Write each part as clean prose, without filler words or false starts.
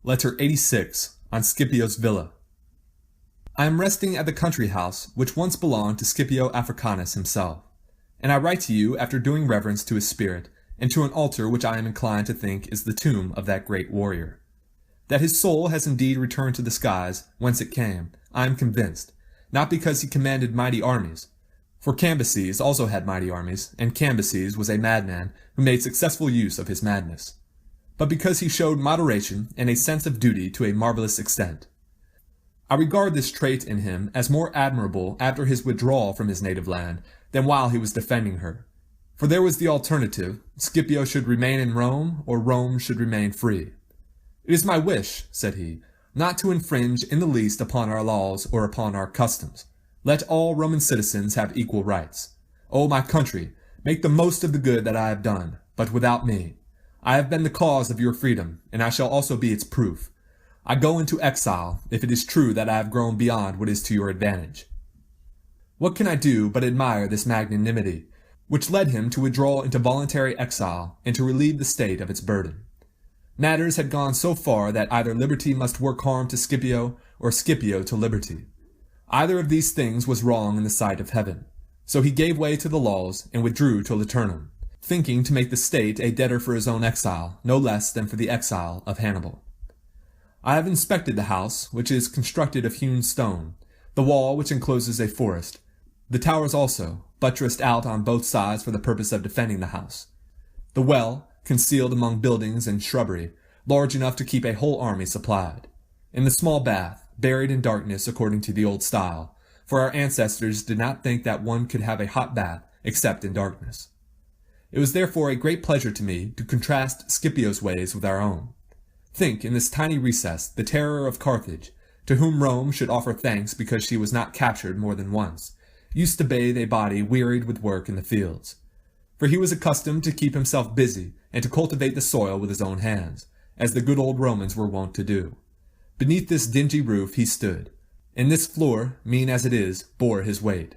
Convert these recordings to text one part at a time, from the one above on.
Letter 86, on Scipio's villa. I am resting at the country house which once belonged to Scipio Africanus himself, and I write to you after doing reverence to his spirit, and to an altar which I am inclined to think is the tomb of that great warrior. That his soul has indeed returned to the skies, whence it came, I am convinced, not because he commanded mighty armies, for Cambyses also had mighty armies, and Cambyses was a madman who made successful use of his madness, but because he showed moderation and a sense of duty to a marvelous extent. I regard this trait in him as more admirable after his withdrawal from his native land than while he was defending her. For there was the alternative: Scipio should remain in Rome, or Rome should remain free. "It is my wish," said he, "not to infringe in the least upon our laws or upon our customs. Let all Roman citizens have equal rights. O my country, make the most of the good that I have done, but without me. I have been the cause of your freedom, and I shall also be its proof. I go into exile, if it is true that I have grown beyond what is to your advantage." What can I do but admire this magnanimity, which led him to withdraw into voluntary exile and to relieve the state of its burden? Matters had gone so far that either liberty must work harm to Scipio, or Scipio to liberty. Either of these things was wrong in the sight of heaven. So he gave way to the laws and withdrew to Liternum, thinking to make the state a debtor for his own exile, no less than for the exile of Hannibal. I have inspected the house, which is constructed of hewn stone, the wall which encloses a forest, the towers also, buttressed out on both sides for the purpose of defending the house, the well, concealed among buildings and shrubbery, large enough to keep a whole army supplied, and the small bath, buried in darkness according to the old style, for our ancestors did not think that one could have a hot bath except in darkness. It was therefore a great pleasure to me to contrast Scipio's ways with our own. Think, in this tiny recess, the terror of Carthage, to whom Rome should offer thanks because she was not captured more than once, used to bathe a body wearied with work in the fields. For he was accustomed to keep himself busy and to cultivate the soil with his own hands, as the good old Romans were wont to do. Beneath this dingy roof he stood, and this floor, mean as it is, bore his weight.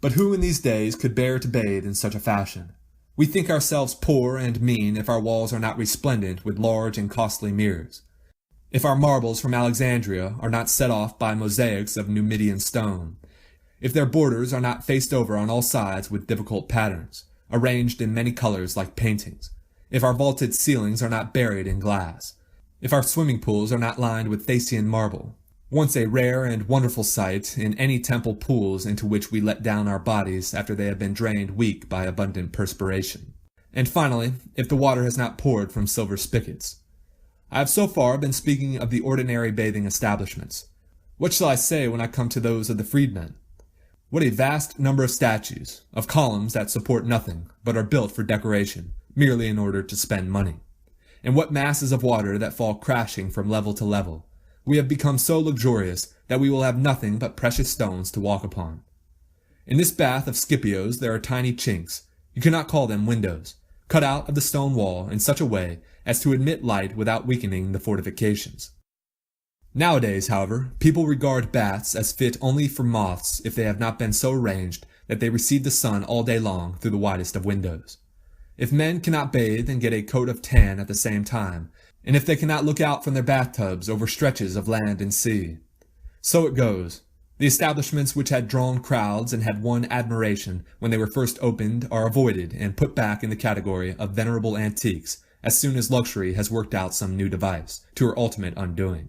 But who in these days could bear to bathe in such a fashion? We think ourselves poor and mean if our walls are not resplendent with large and costly mirrors, if our marbles from Alexandria are not set off by mosaics of Numidian stone, if their borders are not faced over on all sides with difficult patterns, arranged in many colors like paintings, if our vaulted ceilings are not buried in glass, if our swimming pools are not lined with Thasian marble, once a rare and wonderful sight in any temple pools into which we let down our bodies after they have been drained weak by abundant perspiration. And finally, if the water has not poured from silver spigots. I have so far been speaking of the ordinary bathing establishments. What shall I say when I come to those of the freedmen? What a vast number of statues, of columns that support nothing, but are built for decoration, merely in order to spend money. And what masses of water that fall crashing from level to level. We have become so luxurious that we will have nothing but precious stones to walk upon. In this bath of Scipio's there are tiny chinks, you cannot call them windows, cut out of the stone wall in such a way as to admit light without weakening the fortifications. Nowadays, however, people regard baths as fit only for moths if they have not been so arranged that they receive the sun all day long through the widest of windows. If men cannot bathe and get a coat of tan at the same time, and if they cannot look out from their bathtubs over stretches of land and sea. So it goes. The establishments which had drawn crowds and had won admiration when they were first opened are avoided and put back in the category of venerable antiques as soon as luxury has worked out some new device to her ultimate undoing.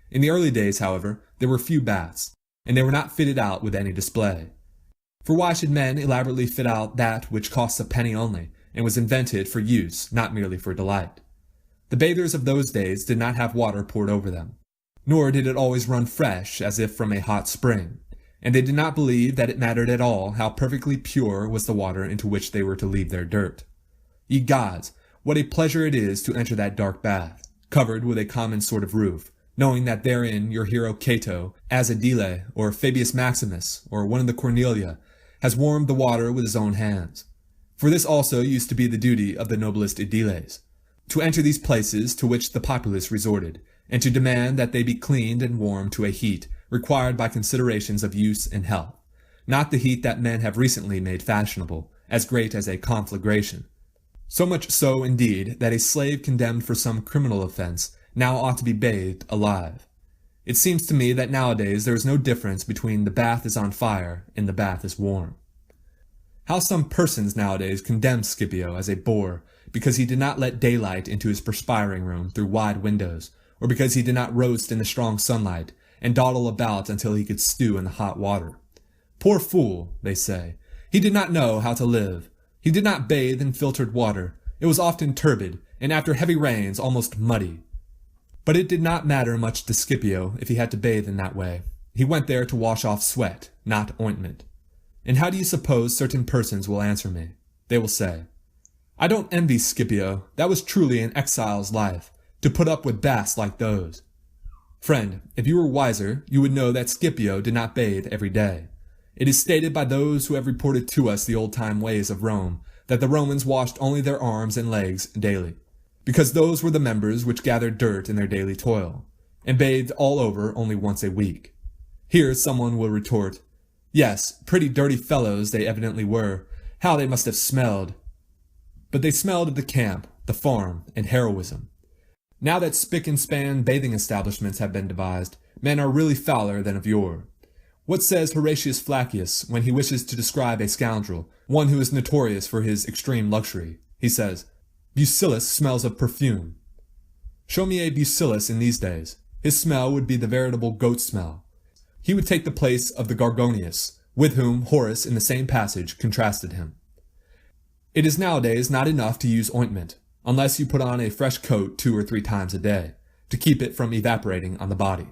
In the early days, however, there were few baths, and they were not fitted out with any display. For why should men elaborately fit out that which costs a penny only, and was invented for use, not merely for delight? The bathers of those days did not have water poured over them, nor did it always run fresh as if from a hot spring, and they did not believe that it mattered at all how perfectly pure was the water into which they were to leave their dirt. Ye gods, what a pleasure it is to enter that dark bath, covered with a common sort of roof, knowing that therein your hero Cato, as Adile, or Fabius Maximus, or one of the Cornelia, has warmed the water with his own hands. For this also used to be the duty of the noblest Ediles, to enter these places to which the populace resorted, and to demand that they be cleaned and warmed to a heat required by considerations of use and health, not the heat that men have recently made fashionable, as great as a conflagration. So much so, indeed, that a slave condemned for some criminal offense now ought to be bathed alive. It seems to me that nowadays there is no difference between the bath is on fire and the bath is warm. How some persons nowadays condemn Scipio as a boor because he did not let daylight into his perspiring room through wide windows, or because he did not roast in the strong sunlight and dawdle about until he could stew in the hot water. Poor fool, they say. He did not know how to live. He did not bathe in filtered water. It was often turbid, and after heavy rains almost muddy. But it did not matter much to Scipio if he had to bathe in that way. He went there to wash off sweat, not ointment. And how do you suppose certain persons will answer me? They will say, I don't envy Scipio. That was truly an exile's life, to put up with baths like those. Friend, if you were wiser, you would know that Scipio did not bathe every day. It is stated by those who have reported to us the old-time ways of Rome that the Romans washed only their arms and legs daily, because those were the members which gathered dirt in their daily toil, and bathed all over only once a week. Here someone will retort, yes, pretty dirty fellows they evidently were. How they must have smelled. But they smelled of the camp, the farm, and heroism. Now that spick-and-span bathing establishments have been devised, men are really fouler than of yore. What says Horatius Flacius when he wishes to describe a scoundrel, one who is notorious for his extreme luxury? He says, Lucilius smells of perfume. Show me a Lucilius in these days. His smell would be the veritable goat smell. He would take the place of the Gorgonius, with whom Horace in the same passage contrasted him. It is nowadays not enough to use ointment, unless you put on a fresh coat 2 or 3 times a day, to keep it from evaporating on the body.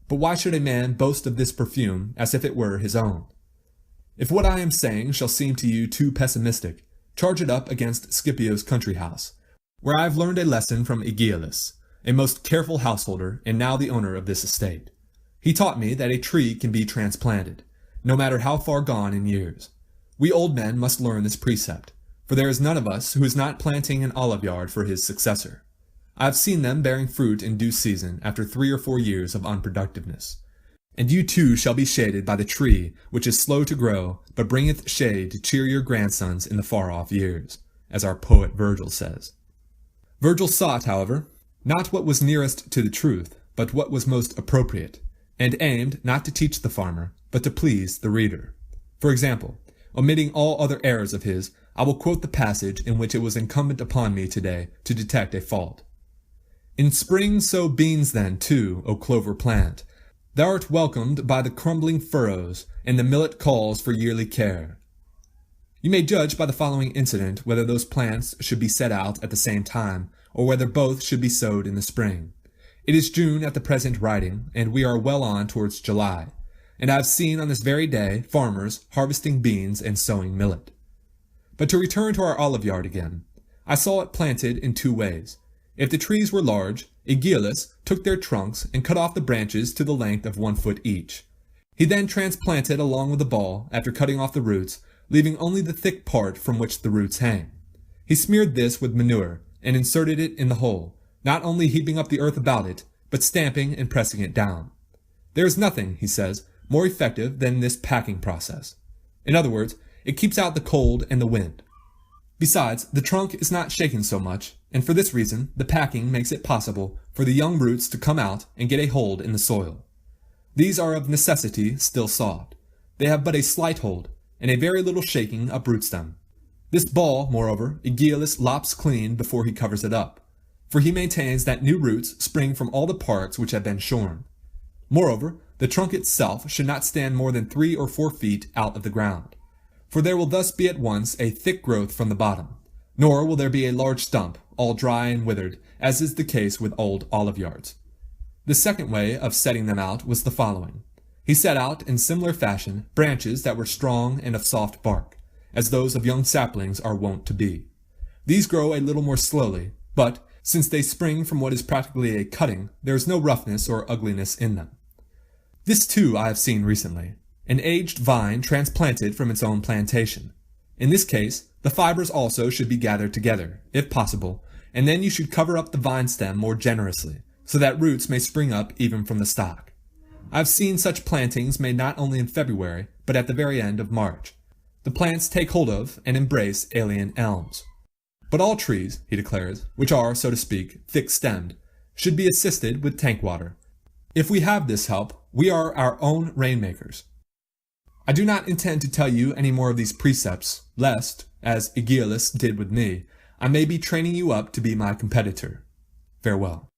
But why should a man boast of this perfume as if it were his own? If what I am saying shall seem to you too pessimistic, charge it up against Scipio's country house, where I have learned a lesson from Aegialus, a most careful householder and now the owner of this estate. He taught me that a tree can be transplanted, no matter how far gone in years. We old men must learn this precept, for there is none of us who is not planting an olive-yard for his successor. I have seen them bearing fruit in due season after 3 or 4 years of unproductiveness. And you too shall be shaded by the tree which is slow to grow, but bringeth shade to cheer your grandsons in the far-off years, as our poet Virgil says. Virgil sought, however, not what was nearest to the truth, but what was most appropriate, and aimed not to teach the farmer, but to please the reader. For example, omitting all other errors of his, I will quote the passage in which it was incumbent upon me today to detect a fault. In spring sow beans then, too, O clover plant. Thou art welcomed by the crumbling furrows, and the millet calls for yearly care. You may judge by the following incident whether those plants should be set out at the same time, or whether both should be sowed in the spring. It is June at the present writing, and we are well on towards July, and I have seen on this very day farmers harvesting beans and sowing millet. But to return to our olive-yard again, I saw it planted in 2 ways. If the trees were large, Aegialus took their trunks and cut off the branches to the length of 1 foot each. He then transplanted along with the ball, after cutting off the roots, leaving only the thick part from which the roots hang. He smeared this with manure, and inserted it in the hole, not only heaping up the earth about it, but stamping and pressing it down. There is nothing, he says, more effective than this packing process. In other words, it keeps out the cold and the wind. Besides, the trunk is not shaken so much, and for this reason, the packing makes it possible for the young roots to come out and get a hold in the soil. These are of necessity still soft. They have but a slight hold, and a very little shaking uproots them. This ball, moreover, Aegialus lops clean before he covers it up, for he maintains that new roots spring from all the parts which have been shorn. Moreover, the trunk itself should not stand more than 3 or 4 feet out of the ground, for there will thus be at once a thick growth from the bottom, nor will there be a large stump, all dry and withered, as is the case with old olive-yards. The second way of setting them out was the following. He set out in similar fashion branches that were strong and of soft bark, as those of young saplings are wont to be. These grow a little more slowly, but, since they spring from what is practically a cutting, there is no roughness or ugliness in them. This too I have seen recently, an aged vine transplanted from its own plantation. In this case, the fibers also should be gathered together, if possible, and then you should cover up the vine stem more generously, so that roots may spring up even from the stock. I have seen such plantings made not only in February, but at the very end of March. The plants take hold of and embrace alien elms. But all trees, he declares, which are, so to speak, thick-stemmed, should be assisted with tank water. If we have this help, we are our own rainmakers. I do not intend to tell you any more of these precepts, lest, as Aegialus did with me, I may be training you up to be my competitor. Farewell.